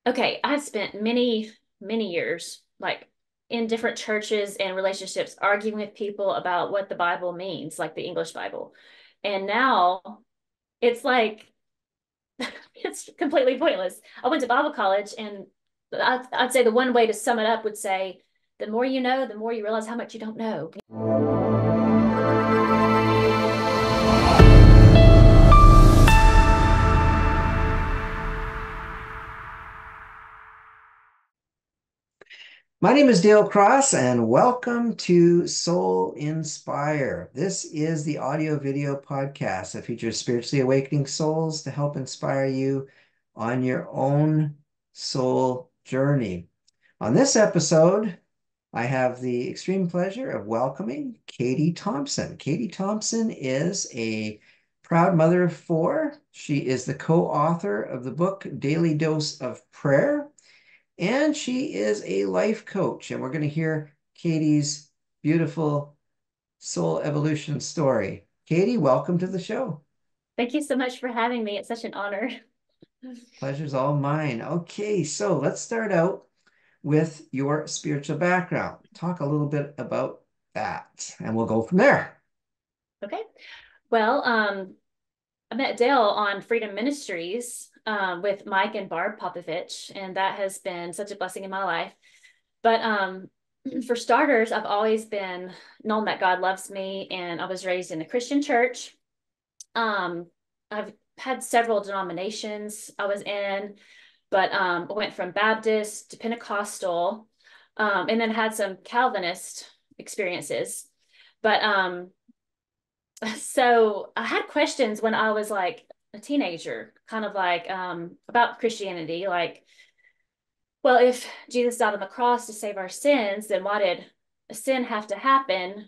Okay, I've spent many years like in different churches and relationships arguing with people about what the Bible means, like the English Bible. And now it's like it's completely pointless. I went to Bible college, and I'd say the one way to sum it up would say, the more you know, the more you realize how much you don't know. My name is Dale Cross, and welcome to Soul Inspire. This is the audio video podcast that features spiritually awakening souls to help inspire you on your own soul journey. On this episode, I have the extreme pleasure of welcoming Katie Thompson. Katie Thompson is a proud mother of four. She is the co-author of the book Daily Dose of Prayer, and she is a life coach. And we're going to hear Katie's beautiful soul evolution story. Katie, welcome to the show. Thank you so much for having me. It's such an honor. Pleasure's all mine. Okay, so let's start out with your spiritual background. Talk a little bit about that, and we'll go from there. Okay. Well, I met Dale on Freedom Ministries with Mike and Barb Popovich, and that has been such a blessing in my life. But for starters, I've always been known that God loves me, and I was raised in a Christian church. I've had several denominations I was in, but I went from Baptist to Pentecostal, and then had some Calvinist experiences. But so I had questions when I was like a teenager, kind of like about Christianity, like, well, if Jesus died on the cross to save our sins, then why did a sin have to happen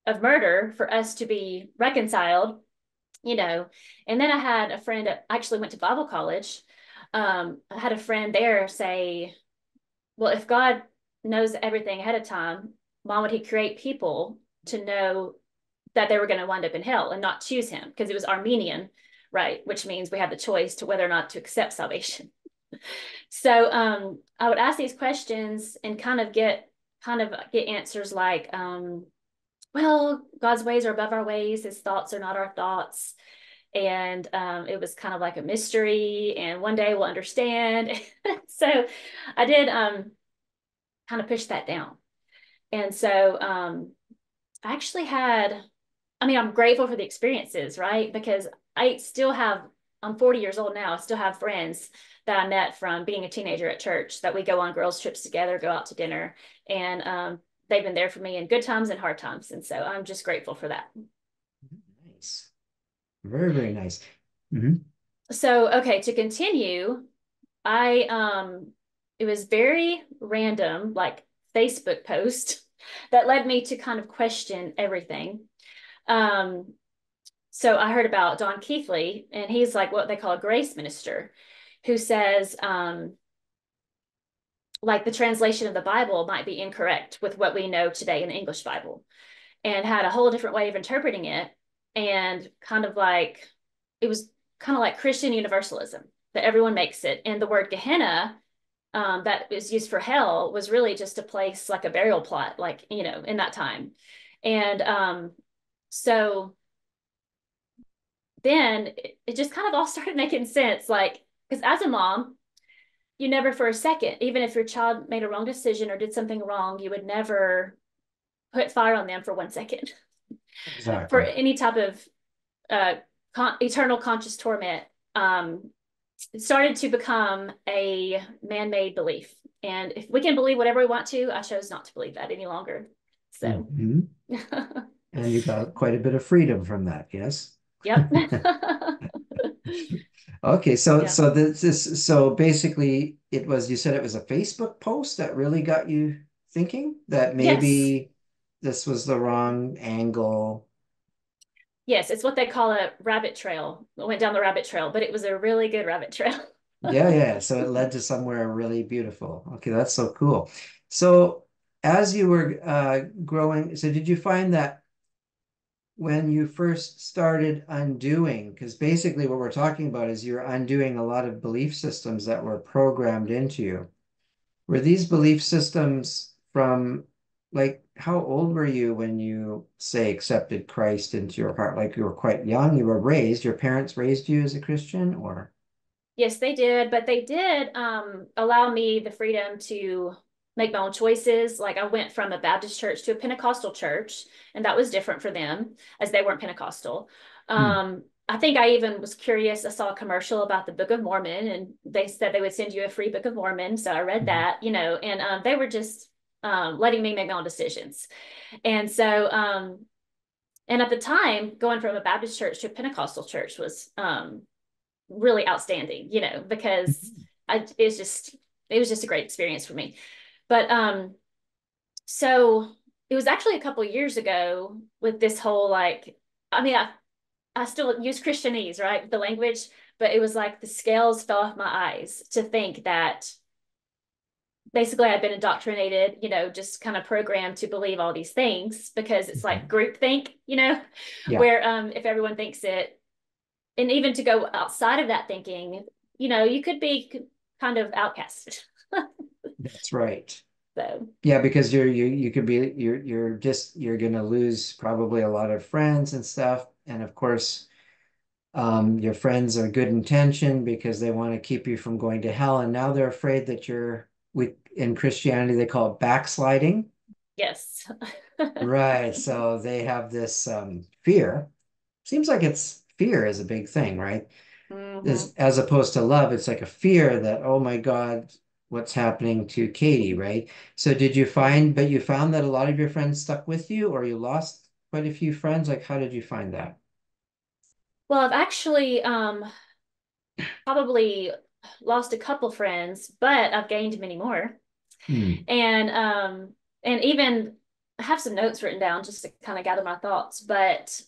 of murder for us to be reconciled? You know, and then I had a friend that actually went to Bible college. I had a friend there say, well, if God knows everything ahead of time, why would he create people to know that they were going to wind up in hell and not choose him? Because it was Armenian, right? Which means we have the choice to whether or not to accept salvation. So I would ask these questions and kind of get answers like, well, God's ways are above our ways, his thoughts are not our thoughts. And it was kind of like a mystery, and one day we'll understand. So I did kind of push that down. And so I actually had, I mean, I'm grateful for the experiences, right? Because I still have, I'm 40 years old now. I still have friends that I met from being a teenager at church that we go on girls' trips together, go out to dinner. And they've been there for me in good times and hard times. And so I'm just grateful for that. Nice. Very, very nice. Mhm. So, okay, to continue, I it was very random, like Facebook post that led me to kind of question everything. Um, so I heard about Don Keithley, and he's like what they call a grace minister, who says like the translation of the Bible might be incorrect with what we know today in the English Bible, and had a whole different way of interpreting it, and kind of like it was kind of like Christian universalism that everyone makes it, and the word Gehenna that is used for hell was really just a place like a burial plot, like in that time, and so then it just kind of all started making sense. Like, because as a mom, you never for a second, even if your child made a wrong decision or did something wrong, you would never put fire on them for 1 second for Exactly. any type of uh, eternal conscious torment. It started to become a man-made belief. And if we can believe whatever we want to, I chose not to believe that any longer. So, Mhm. And you got quite a bit of freedom from that, yes? yep. Okay, so Yeah. so this so basically it was, you said it was a Facebook post that really got you thinking that Yes. maybe this was the wrong angle. Yes. It's what they call a rabbit trail. I went down the rabbit trail, but it was a really good rabbit trail. Yeah, yeah. So it led to somewhere really beautiful. Okay, that's so cool. So as you were growing, so did you find that when you first started undoing? Because basically what we're talking about is you're undoing a lot of belief systems that were programmed into you. Were these belief systems from, like, how old were you when you say accepted Christ into your heart? Like you were quite young, you were raised, your parents raised you as a Christian, or? Yes, they did, but they did allow me the freedom to make my own choices. Like I went from a Baptist church to a Pentecostal church, and that was different for them as they weren't Pentecostal. Hmm. I think I even was curious. I saw a commercial about the Book of Mormon, and they said they would send you a free Book of Mormon. So I read Mhm. that, and they were just letting me make my own decisions. And so, and at the time, going from a Baptist church to a Pentecostal church was really outstanding, because it was just a great experience for me. But so it was actually a couple of years ago with this whole like, I mean, I still use Christianese, right? The language, but it was like the scales fell off my eyes to think that basically I'd been indoctrinated, just kind of programmed to believe all these things because it's like Mhm. groupthink, Yeah, where if everyone thinks it, and even to go outside of that thinking, you could be kind of outcast. that's right. So, Yeah, because you could be you're gonna lose probably a lot of friends and stuff. And of course, your friends are good intention because they want to keep you from going to hell. And now they're afraid that in Christianity, they call it backsliding. yes. Right. So they have this fear. Seems like it's fear is a big thing, right? Hmm. As opposed to love, it's like a fear that, oh my God, what's happening to Katie, right? So but you found that a lot of your friends stuck with you, or you lost quite a few friends? Like, how did you find that? Well, I've actually probably lost a couple friends, but I've gained many more. Hmm. And even I have some notes written down just to kind of gather my thoughts, but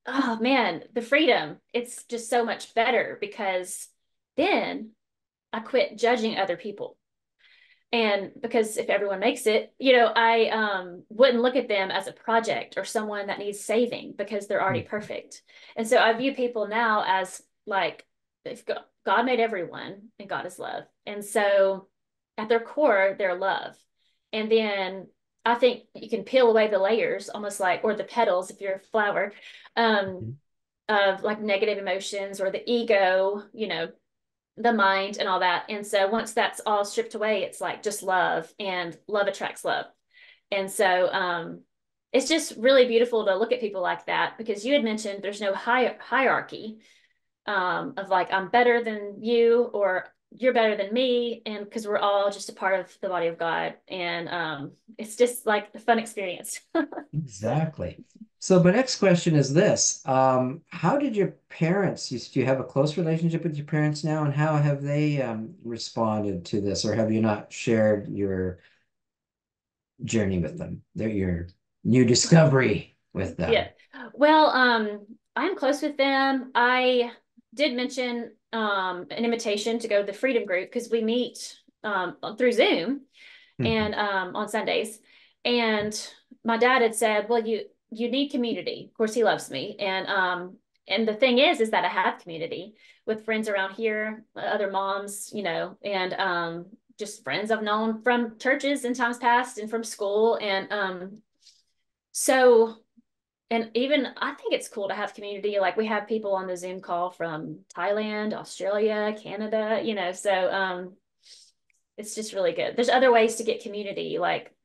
oh man, the freedom, it's just so much better because then I quit judging other people. And because if everyone makes it, I wouldn't look at them as a project or someone that needs saving because they're already perfect. And so I view people now as like, if God made everyone and God is love. And so at their core, they're love. And then I think you can peel away the layers, almost like, or the petals if you're a flower, um, Mhm. of like negative emotions or the ego, the mind and all that. And so once that's all stripped away, it's like just love, and love attracts love. And so it's just really beautiful to look at people like that because you had mentioned there's no hierarchy of like I'm better than you or you're better than me, and because we're all just a part of the body of God, and it's just like a fun experience. So Exactly. So my next question is this. How did your parents, do you have a close relationship with your parents now, and how have they responded to this, or have you not shared your journey with them? They're your new discovery with yeah. them. Well, I'm close with them. I did mention an invitation to go to the Freedom Group because we meet through Zoom Mhm. and on Sundays. And my dad had said, "Well, you need community." Of course, he loves me, and the thing is that I have community with friends around here, other moms, and just friends I've known from churches in times past and from school, and so. And even I think it's cool to have community. Like we have people on the Zoom call from Thailand, Australia, Canada, so it's just really good. There's other ways to get community, like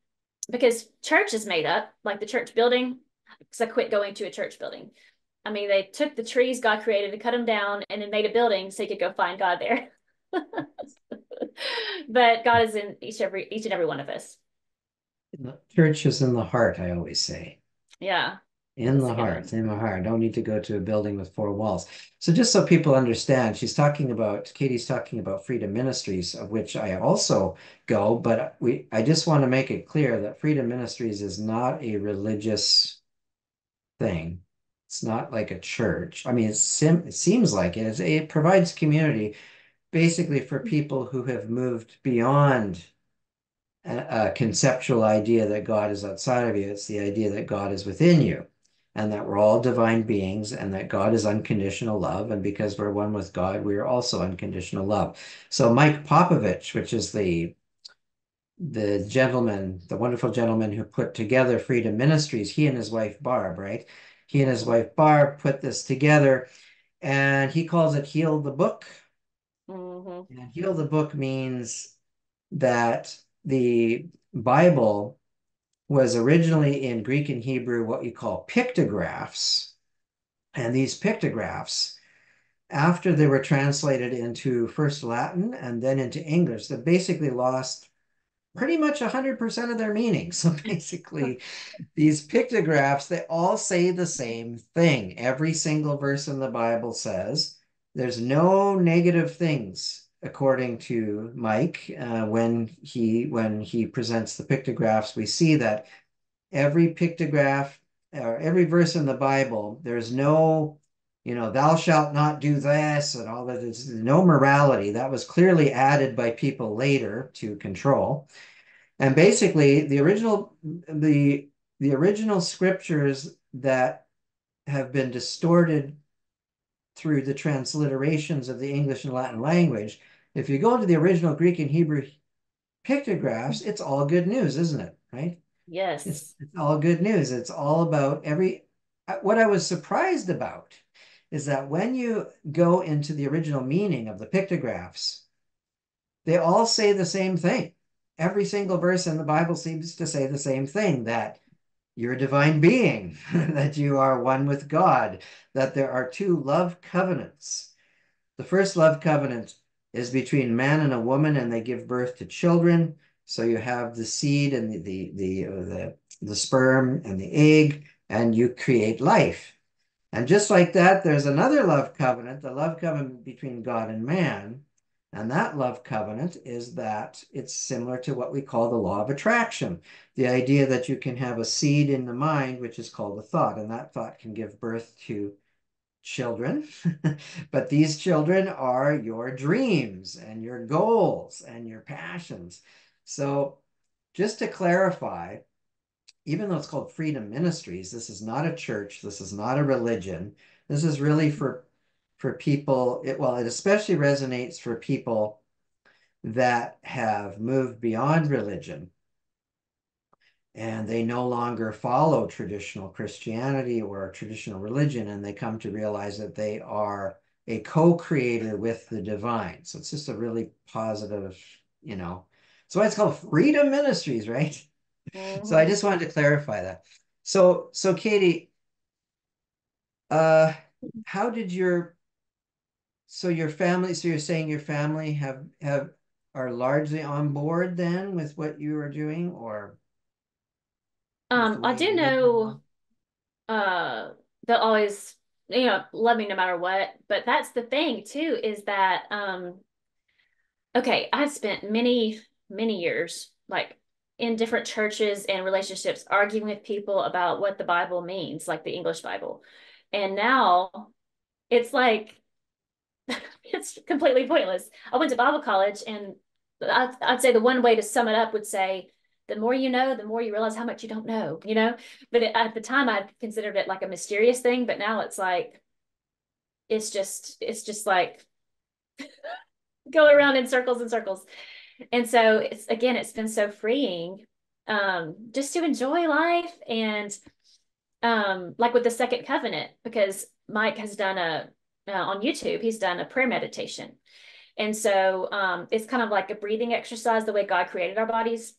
because church is made up, like the church building, because I quit going to a church building. I mean, they took the trees God created and cut them down and then made a building so you could go find God there. But God is in each and every one of us. The church is in the heart, I always say. Yeah, In that's the a good heart, one. in the heart. Don't need to go to a building with four walls. So just so people understand, Katie's talking about Freedom Ministries, of which I also go, but I just want to make it clear that Freedom Ministries is not a religious thing. It's not like a church. I mean, it seems like it is. It provides community basically for people who have moved beyond a conceptual idea that God is outside of you. It's the idea that God is within you. and that we're all divine beings, and that God is unconditional love. And because we're one with God, we are also unconditional love. So Mike Popovich, which is the gentleman, the wonderful gentleman who put together Freedom Ministries, he and his wife Barb, right? He and his wife Barb put this together, and he calls it Heal the Book. Mm-hmm. And Heal the Book means that the Bible was originally in Greek and Hebrew what we call pictographs. And these pictographs, after they were translated into first Latin and then into English, they basically lost pretty much 100% of their meaning. So basically, these pictographs, they all say the same thing. Every single verse in the Bible says there's no negative things, according to Mike. When he presents the pictographs, we see that every pictograph or every verse in the Bible, there's no, thou shalt not do this and all that. There's no morality. That was clearly added by people later to control. And basically, the original scriptures that have been distorted through the transliterations of the English and Latin language, if you go into the original Greek and Hebrew pictographs, it's all good news, isn't it? Right? It's, Yes. it's all good news. It's all about what I was surprised about is that when you go into the original meaning of the pictographs, they all say the same thing. Every single verse in the Bible seems to say the same thing, that you're a divine being, that you are one with God, that there are two love covenants. The first love covenant is between man and a woman, and they give birth to children. So you have the seed and the sperm and the egg, and you create life. And just like that, there's another love covenant, the love covenant between God and man. And that love covenant is that it's similar to what we call the law of attraction. The idea that you can have a seed in the mind, which is called a thought, and that thought can give birth to children. But these children are your dreams and your goals and your passions. So just to clarify, even though it's called Freedom Ministries, this is not a church, this is not a religion. This is really for people, it especially resonates for people that have moved beyond religion and they no longer follow traditional Christianity or traditional religion, and they come to realize that they are a co-creator with the divine. So it's just a really positive, you know. So it's called Freedom Ministries, right? So I Mm-hmm. just wanted to clarify that. So Katie, uh, how did your family, so you're saying your family have are largely on board then with what you are doing or with the I way do you live now? know they'll always, love me no matter what. But that's the thing too, is that okay, I spent many, many years like in different churches and relationships arguing with people about what the Bible means, like the English Bible. And now it's like it's completely pointless. I went to Bible college, and I'd say the one way to sum it up would say, the more you know, the more you realize how much you don't know, you know? But at the time, I considered it like a mysterious thing, but now it's like, it's just like go around in circles and circles. And so it's been so freeing, just to enjoy life. And like with the second covenant, because Mike has done on YouTube, he's done a prayer meditation. And so it's kind of like a breathing exercise, the way God created our bodies,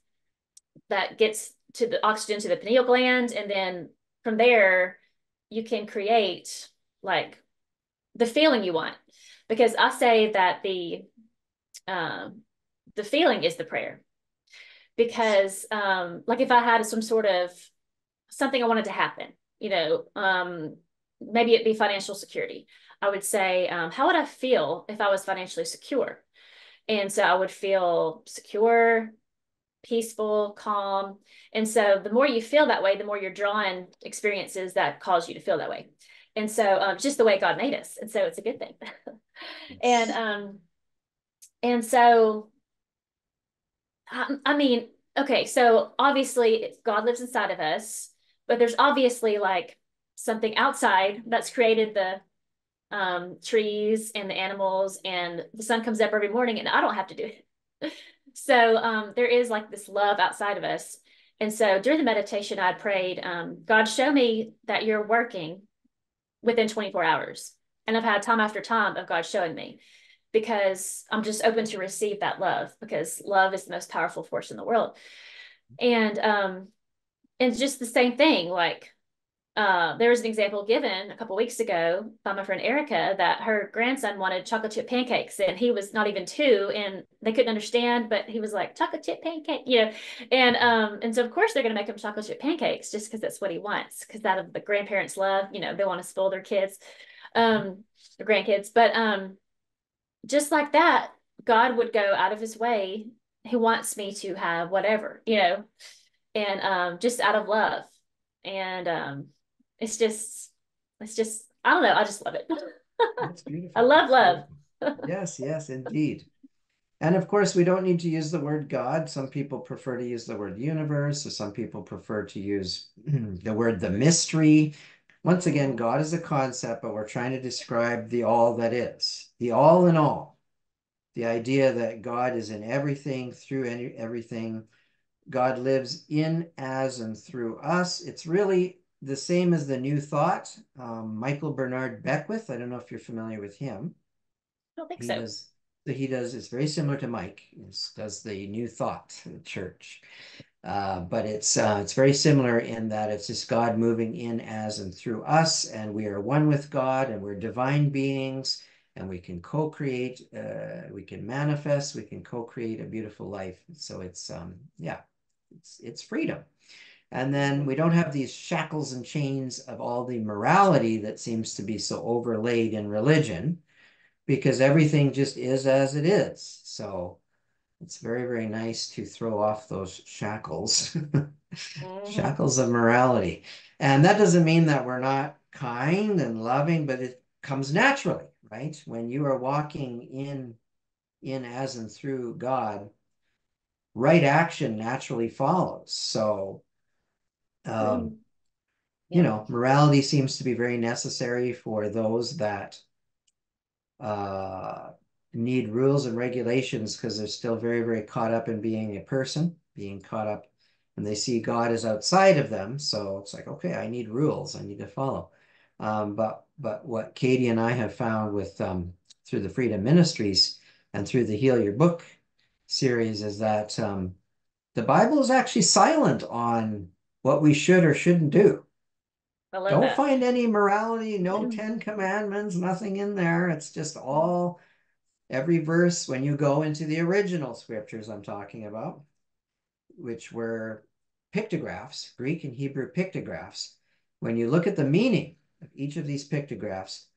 that gets to the oxygen to the pineal gland. And then from there, you can create like the feeling you want. Because I say that um, the feeling is the prayer. Yes. Because like if I had some sort of something I wanted to happen, maybe it'd be financial security. I would say, how would I feel if I was financially secure? And so I would feel secure, peaceful, calm. And so the more you feel that way, the more you're drawing experiences that cause you to feel that way. And so just the way God made us. And so it's a good thing. and Yes. um, and so I mean, okay, so obviously God lives inside of us, but there's obviously like something outside that's created the trees and the animals, and the sun comes up every morning and I don't have to do it. So there is like this love outside of us. And so during the meditation, I prayed, God, show me that you're working within 24 hours. And I've had time after time of God showing me, because I'm just open to receive that love, because love is the most powerful force in the world. And just the same thing, like there was an example given a couple of weeks ago by my friend Erica that her grandson wanted chocolate chip pancakes, and he was not even 2, and they couldn't understand, but he was like, chocolate chip pancake, and so of course they're going to make him chocolate chip pancakes just because that's what he wants, because out of the grandparents' love, they want to spoil their kids, their grandkids. But just like that, God would go out of his way. He wants me to have whatever, and just out of love. And it's just, I don't know. I just love it. That's I beautiful. love That's love. beautiful. Yes, yes, indeed. And of course, we don't need to use the word God. Some people prefer to use the word universe, or some people prefer to use the word the mystery. Once again, Mhm. God is a concept, but we're trying to describe the all that is, the all in all. The idea that God is in everything, through everything. God lives in, as, and through us. It's really the same as the New Thought. Michael Bernard Beckwith, I don't know if you're familiar with him. I don't think He so. does, it's very similar to Mike. He does the New Thought church. But it's very similar in that it's just God moving in, as, and through us, and we are one with God, and we're divine beings, and we can co-create, we can manifest, we can co-create a beautiful life. So yeah, it's freedom. And then Mhm. we don't have these shackles and chains of all the morality that seems to be so overlaid in religion, because everything just is as it is. So it's very, very nice to throw off those shackles, Mhm. shackles of morality. And that doesn't mean that we're not kind and loving, but it comes naturally, right? When you are walking in, as, and through God, right action naturally follows. So, um, Mhm. Yeah. morality seems to be very necessary for those that uh, need rules and regulations, because they're still very, very caught up in being a person, being caught up, and they see God as outside of them. So it's like, okay, I need rules, I need to follow. But what Katie and I have found with through the Freedom Ministries and through the Heal Your Book series is that the Bible is actually silent on what we should or shouldn't do. I love Don't that. find any morality, no 10 commandments, nothing in there. It's just all every verse when you go into the original scriptures I'm talking about, which were pictographs, Greek and Hebrew pictographs. When you look at the meaning of each of these pictographs,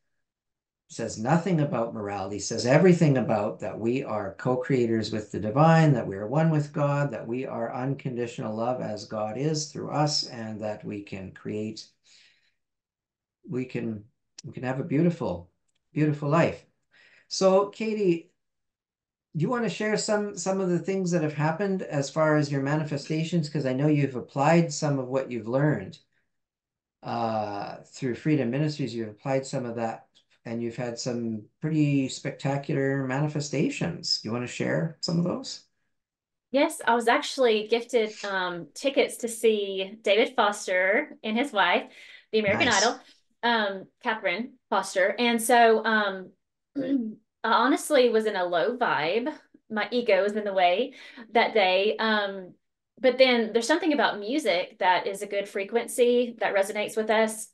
says nothing about morality, says everything about that we are co-creators with the divine, that we are one with God, that we are unconditional love as God is through us, and that we can create, we can we can have a beautiful, beautiful life. So, Katie, do you want to share some of the things that have happened as far as your manifestations? Because I know you've applied some of what you've learned through Freedom Ministries. You've applied some of that, and you've had some pretty spectacular manifestations. Do you want to share some of those? Yes, I was actually gifted tickets to see David Foster and his wife, the American Idol, Nice. Catherine Foster. And so I honestly was in a low vibe. My ego was in the way that day. But then there's something about music that is a good frequency that resonates with us.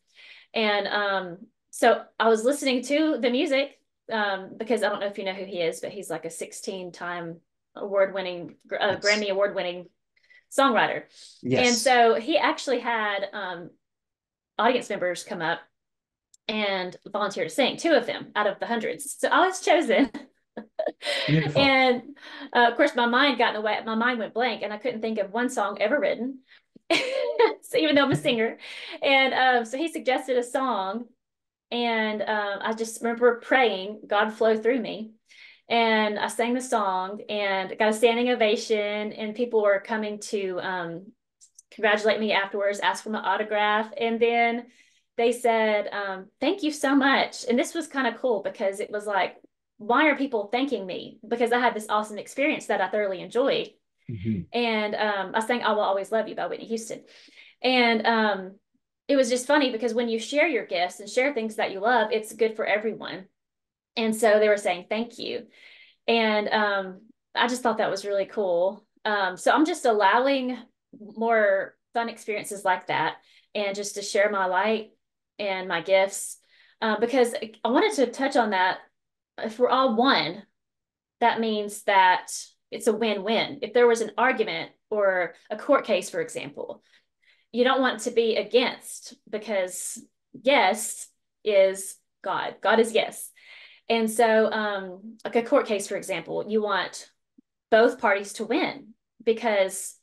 And so I was listening to the music because I don't know if you know who he is, but he's like a 16-time award-winning, Yes. Grammy award-winning songwriter. And Yes. so he actually had audience members come up and volunteer to sing, 2 of them out of the hundreds. So I was chosen. Beautiful. And of course, my mind got in the way. My mind went blank, and I couldn't think of one song ever written. So even though I'm a singer, and so he suggested a song, and I just remember praying, God flow through me. And I sang the song and got a standing ovation, and people were coming to congratulate me afterwards, ask for my autograph. And then they said, thank you so much. And this was kind of cool because it was like, why are people thanking me? Because I had this awesome experience that I thoroughly enjoyed. Mhm. And I sang I Will Always Love You by Whitney Houston. And it was just funny because when you share your gifts and share things that you love, it's good for everyone. And so they were saying thank you. And I just thought that was really cool. So I'm just allowing more fun experiences like that and just to share my light and my gifts. Because I wanted to touch on that. If we're all one, that means that it's a win-win. If there was an argument or a court case, for example, you don't want to be against because yes is God. God is yes. And so, like a court case, for example, you want both parties to win because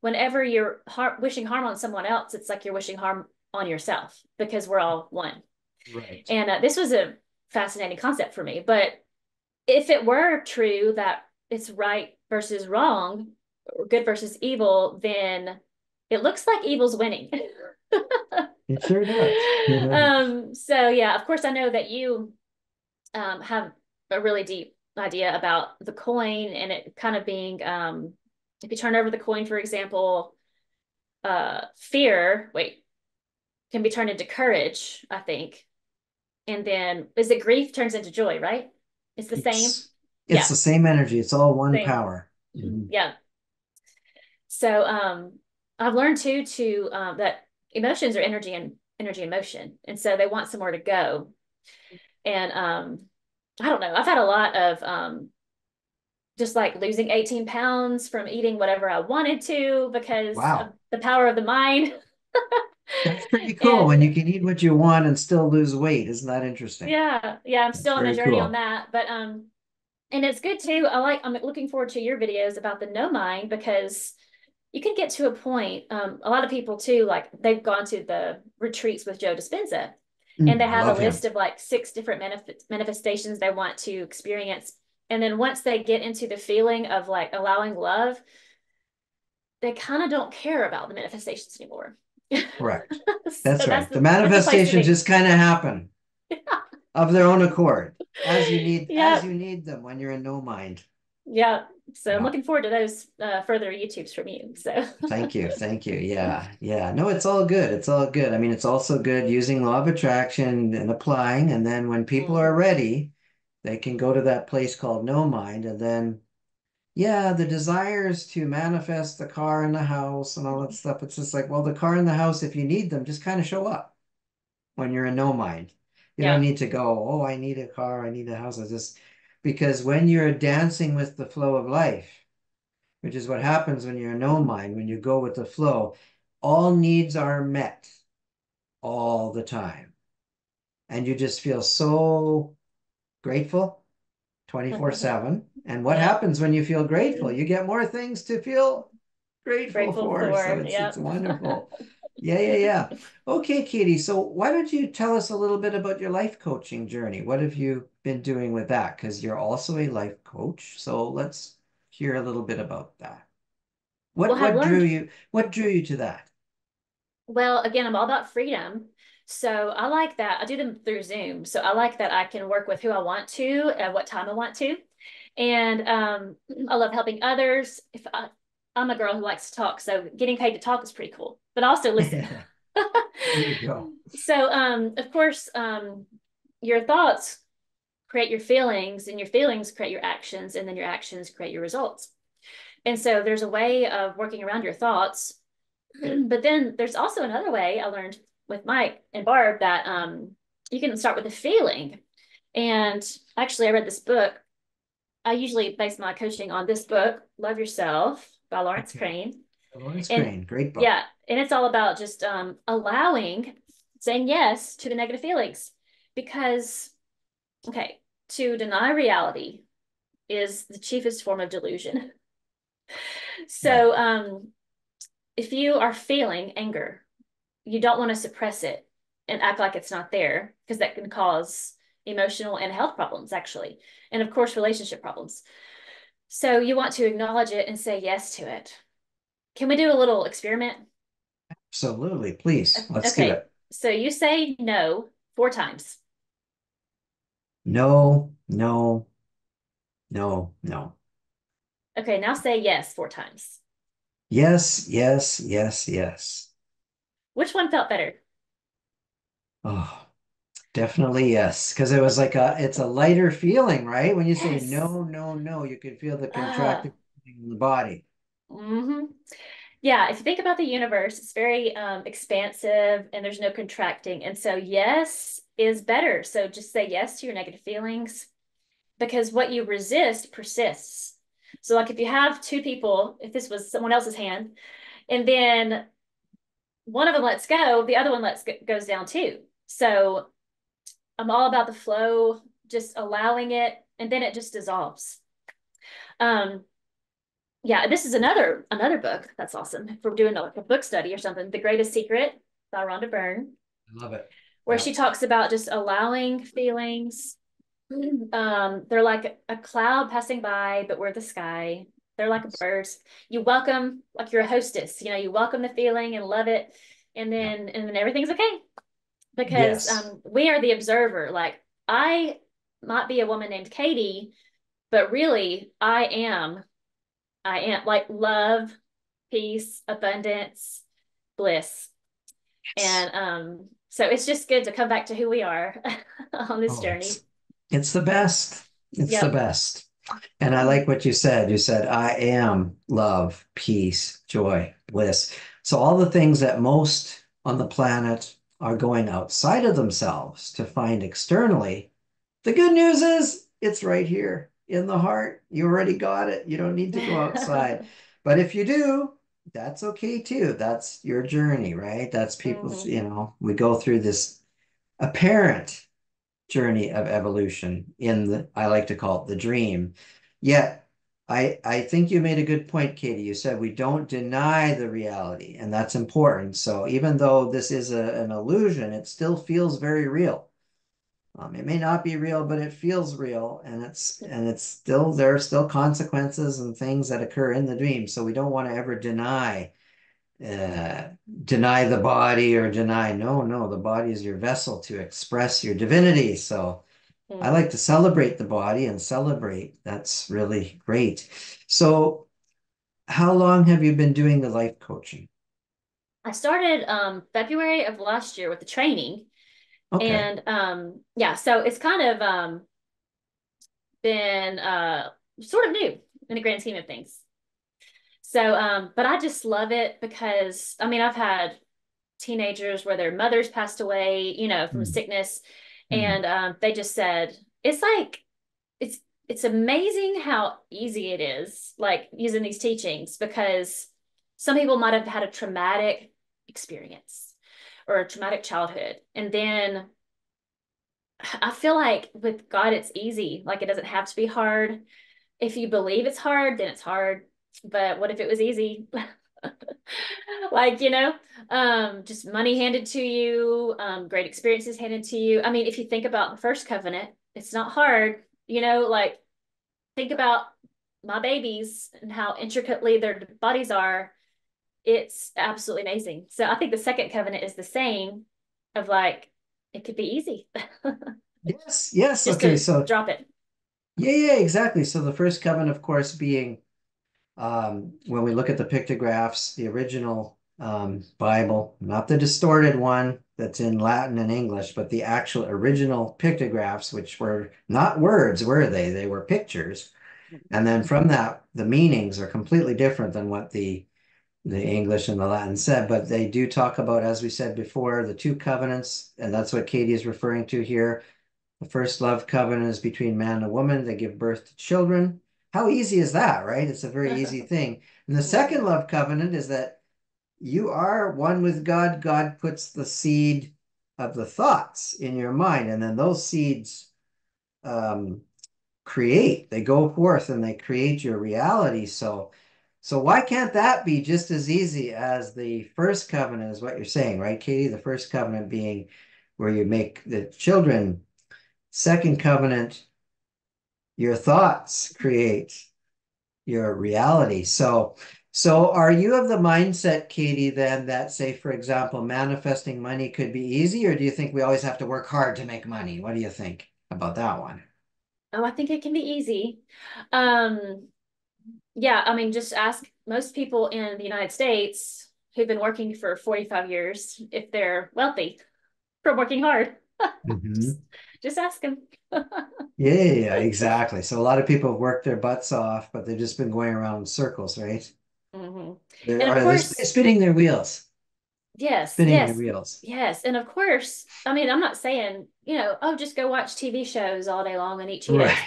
whenever you're wishing harm on someone else, it's like you're wishing harm on yourself because we're all one. Right. And this was a fascinating concept for me. But if it were true that it's right versus wrong, or good versus evil, then it looks like evil's winning. It sure does. So yeah, of course, I know that you have a really deep idea about the coin and it kind of being if you turn over the coin, for example, fear, wait, can be turned into courage, I think. And then is it grief turns into joy, right? It's the same. It's Yeah, it's the same energy. It's all one same. power. Mhm. Yeah. So I've learned too to that emotions are energy and energy and motion. And so they want somewhere to go. And I don't know. I've had a lot of just like losing 18 pounds from eating whatever I wanted to because of Wow. the power of the mind. That's pretty cool when And you can eat what you want and still lose weight. Isn't that interesting? yeah, I'm That's still on the very journey on cool. that. But and it's good too. I'm looking forward to your videos about the no mind because you can get to a point. A lot of people too, like they've gone to the retreats with Joe Dispenza and they I have a love him. list of like 6 different manifestations they want to experience. And then once they get into the feeling of like allowing love, they kind of don't care about the manifestations anymore. Correct. So That's that's right. The the place to manifestations be. just kind of happen of their own accord as Yeah. you need them when you're in no mind. Yeah. So I'm Yeah. looking forward to those further YouTubes from you. So Thank you. Thank you. Yeah. Yeah. No, it's all good. It's all good. I mean, it's also good using law of attraction and applying. And then when people are mhm. ready, they can go to that place called no mind. And then, yeah, the desires to manifest the car and the house and all that stuff. It's just like, well, the car and the house, if you need them, just kind of show up when you're in no mind. You don't Yeah. need to go, oh, I need a car, I need a house. I just because when you're dancing with the flow of life, which is what happens when you're in no mind, when you go with the flow, all needs are met all the time. And you just feel so grateful 24/7. And what Yeah. happens when you feel grateful? You get more things to feel grateful Grateful for. So for. it's Yep. wonderful. Yeah, yeah, yeah. Okay, Katie. So why don't you tell us a little bit about your life coaching journey? What have you been doing with that? Because you're also a life coach. So let's hear a little bit about that. Well, I have learned, What drew you to that? well, again, I'm all about freedom. So I like that. I do them through Zoom. So I like that I can work with who I want to at what time I want to. And I love helping others. I'm a girl who likes to talk, so getting paid to talk is pretty cool, but I also listen. There you go. So, of course, your thoughts create your feelings, and your feelings create your actions, and then your actions create your results. And so, there's a way of working around your thoughts, but then there's also another way I learned with Mike and Barb that you can start with a feeling. And actually, I read this book. I usually base my coaching on this book, Love Yourself by Lawrence Okay. Crane. Lawrence And Crane, great book. yeah, and it's all about just allowing, saying yes to the negative feelings. Because, okay, to deny reality is the chiefest form of delusion. Right. So if you are feeling anger, you don't want to suppress it and act like it's not there because that can cause emotional and health problems, actually. And of course, relationship problems. So you want to acknowledge it and say yes to it. Can we do a little experiment? Absolutely. Please, let's do Okay. it. So you say no 4 times. No, no, no, no. Okay, now say yes 4 times. Yes, yes, yes, yes. Which one felt better? Oh, definitely yes. Because it was like it's a lighter feeling, right? When you say Yes. no, no, no, you can feel the Uh, contracting in the body. hmm Yeah, if you think about the universe, it's very expansive and there's no contracting. And so yes is better. So just say yes to your negative feelings because what you resist persists. So like if you have two people, if this was someone else's hand, and then one of them lets go, the other one goes down too. So I'm all about the flow, just allowing it, and then it just dissolves. Um, yeah, this is another book. That's awesome. If we're doing like a book study or something, The Greatest Secret by Rhonda Byrne, I love it. where Yeah. she talks about just allowing feelings. They're like a cloud passing by, but we're the sky. They're like birds. You welcome, like you're a hostess, you welcome the feeling and love it, and Yeah. then everything's okay because Yes. we are the observer. Like I might be a woman named Katie, but really I am like love, peace, abundance, bliss. Yes. And so it's just good to come back to who we are on this Oh, journey. it's the best. It's the Yep. best. And I like what you said. You said, I am love, peace, joy, bliss. So all the things that most on the planet are going outside of themselves to find externally, the good news is it's right here in the heart. You already got it. You don't need to go outside. But if you do, that's okay too. That's your journey, right? That's people's, hmm we go through this apparent journey of evolution in the, I like to call it the dream. Yet, I think you made a good point, Katie. You said we don't deny the reality, and that's important. So even though this is an illusion, it still feels very real. It may not be real, but it feels real, and it's still there are still consequences and things that occur in the dream. So we don't want to ever uh, deny the body or deny. No, no, the body is your vessel to express your divinity. So I like hmm to celebrate the body and celebrate. That's really great. So, how long have you been doing the life coaching? I started February of last year with the training. Okay. And yeah, so it's kind of been sort of new in the grand scheme of things. So but I just love it because I mean I've had teenagers where their mothers passed away, from Mm, sickness. mm. And they just said, it's like, it's, it's amazing how easy it is, like using these teachings, because some people might have had a traumatic experience or a traumatic childhood. And then I feel like with God, it's easy. Like it doesn't have to be hard. If you believe it's hard, then it's hard. But what if it was easy? Like, just money handed to you, great experiences handed to you. I mean, if you think about the first covenant, it's not hard, like think about my babies and how intricately their bodies are. It's absolutely amazing. So I think the second covenant is the same of like, it could be easy Yes, yes. just Okay, to so drop it. yeah, yeah, exactly. So the first covenant, of course, being when we look at the pictographs, the original Bible, not the distorted one that's in Latin and English, but the actual original pictographs, which were not words, were they? They were pictures. And then from that, the meanings are completely different than what the English and the Latin said, but they do talk about, as we said before, the two covenants, and that's what Katie is referring to here. The first love covenant is between man and woman. They give birth to children. How easy is that, right? It's a very easy thing. And the second Mhm. love covenant is that you are one with God. God puts the seed of the thoughts in your mind, and then those seeds um, they go forth and they create your reality. So why can't that be just as easy as the first covenant is what you're saying, right, Katie? The first covenant being where you make the children. Second covenant, your thoughts create your reality. So So are you of the mindset, Katie, then that say, for example, manifesting money could be easy, or do you think we always have to work hard to make money? What do you think about that one? Oh, I think it can be easy. Um, yeah, I mean, just ask most people in the United States who've been working for 45 years if they're wealthy from working hard. just, Mhm. just ask them. Yeah, yeah, yeah, exactly. So a lot of people have worked their butts off, but they've just been going around in circles, right? hmm They're, And of or they're course, spinning their wheels, yes, spinning their yes, wheels. yes. And of course, I mean, I'm not saying, oh, just go watch TV shows all day long and eat Cheetos. Right.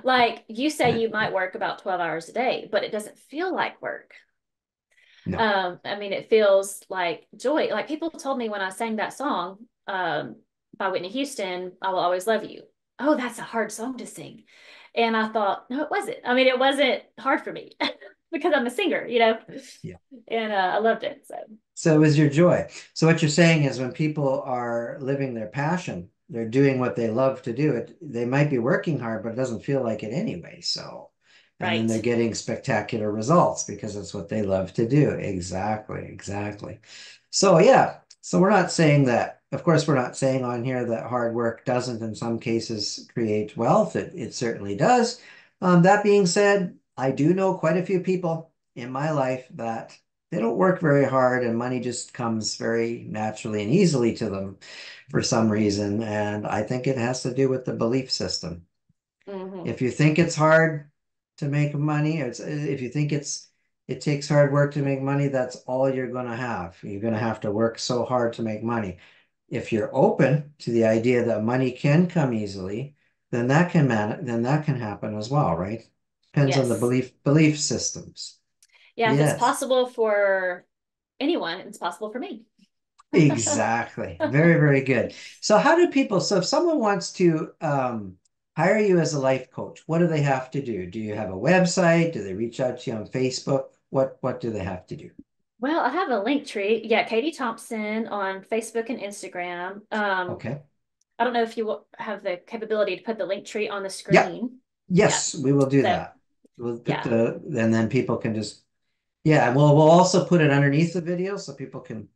Like you say, you might work about 12 hours a day, but it doesn't feel like work. No. I mean, it feels like joy. Like people told me when I sang that song by Whitney Houston, I Will Always Love You. Oh, that's a hard song to sing. And I thought, no, it wasn't. I mean, it wasn't hard for me because I'm a singer. Yeah. And I loved it. So, So it was your joy. So what you're saying is when people are living their passion, they're doing what they love to do. They might be working hard, but it doesn't feel like it anyway. So, and then they're right. getting spectacular results because it's what they love to do. Exactly, exactly. So yeah, so we're not saying that, of course, we're not saying on here that hard work doesn't in some cases create wealth. It certainly does. That being said, I do know quite a few people in my life that they don't work very hard and money just comes very naturally and easily to them for some reason. And I think it has to do with the belief system. hmm If you think it's hard to make money, if you think it takes hard work to make money, that's all you're going to have. You're going to have to work so hard to make money. If you're open to the idea that money can come easily, then that can happen as well, right? Depends on the Yes. belief systems. Yeah. If it's Yes. possible for anyone, it's possible for me. Exactly. Very, very good. So how do people, so if someone wants to hire you as a life coach, what do they have to do? Do you have a website? Do they reach out to you on Facebook? What do they have to do? Well, I have a link tree. Yeah, Katie Thompson on Facebook and Instagram. Okay. I don't know if you have the capability to put the link tree on the Yeah. screen. Yeah. Yes, we will do So, that. We'll put yeah. and then people can just, yeah, we'll also put it underneath the video so people can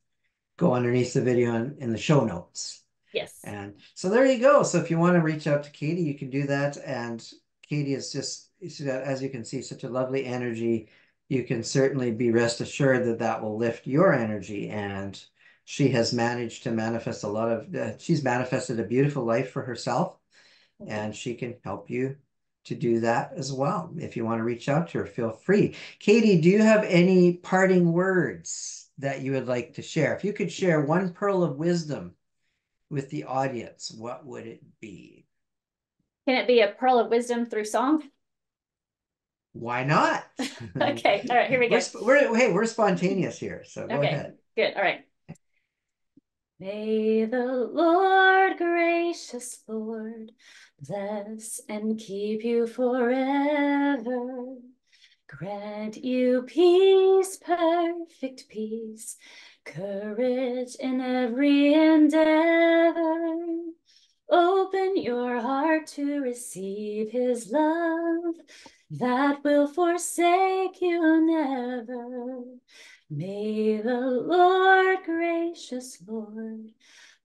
go underneath the video in the show notes. Yes. And so there you go. So if you want to reach out to Katie, you can do that. And Katie is just, as you can see, such a lovely energy. You can certainly be rest assured that that will lift your energy. And she has managed to manifest a lot of, she's manifested a beautiful life for herself. Mhm. And she can help you to do that as well. If you want to reach out to her, feel free. Katie, do you have any parting words that you would like to share? If you could share one pearl of wisdom with the audience, what would it be? Can it be a pearl of wisdom through song? Why not? Okay. All right. Here we go. We're spontaneous here, so go Okay. ahead. Good. All right. May the Lord, gracious Lord, bless and keep you forever. Grant you peace, perfect peace, courage in every endeavor. Open your heart to receive his love that will forsake you never. May the Lord, gracious Lord,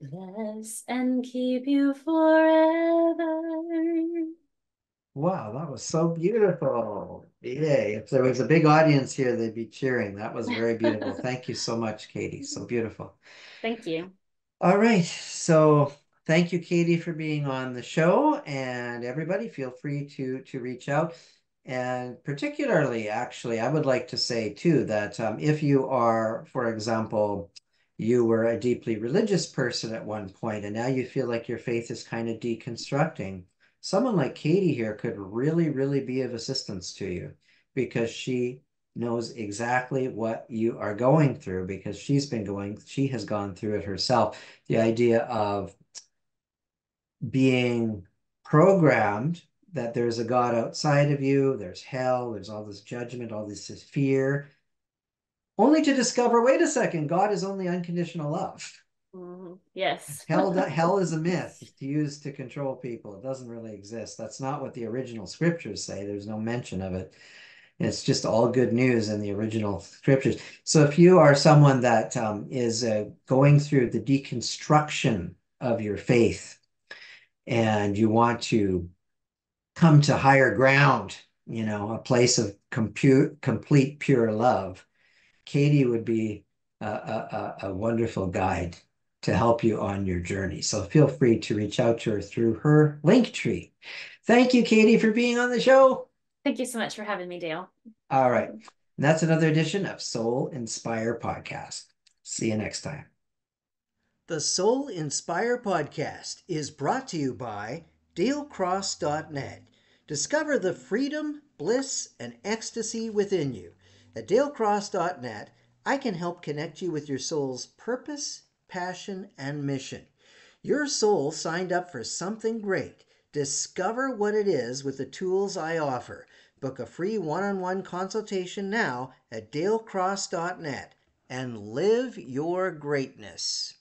bless and keep you forever. Wow, that was so beautiful. Yay. If there was a big audience here, they'd be cheering. That was very beautiful. Thank you so much, Katie. So beautiful. Thank you. All right. So thank you, Katie, for being on the show. And everybody, feel free to reach out. And particularly, actually, I would like to say too that if you are, for example, you were a deeply religious person at one point, and now you feel like your faith is kind of deconstructing, someone like Katie here could really, really be of assistance to you because she knows exactly what you are going through because she has gone through it herself. The idea of being programmed that there's a God outside of you, there's hell, there's all this judgment, all this fear, only to discover, wait a second, God is only unconditional love. Yes. Hell is a myth to use to control people. It doesn't really exist. That's not what the original scriptures say. There's no mention of it. It's just all good news in the original scriptures. So if you are someone that is going through the deconstruction of your faith and you want to come to higher ground, a place of complete pure love, Katie would be a wonderful guide to help you on your journey. So feel free to reach out to her through her link tree. Thank you, Katie, for being on the show. Thank you so much for having me, Dale. All right. And that's another edition of Soul Inspire Podcast. See you next time. The Soul Inspire Podcast is brought to you by DaleCross.net. Discover the freedom, bliss, and ecstasy within you. At DaleCross.net, I can help connect you with your soul's purpose, passion, and mission. Your soul signed up for something great. Discover what it is with the tools I offer. Book a free one-on-one consultation now at dalecross.net and live your greatness.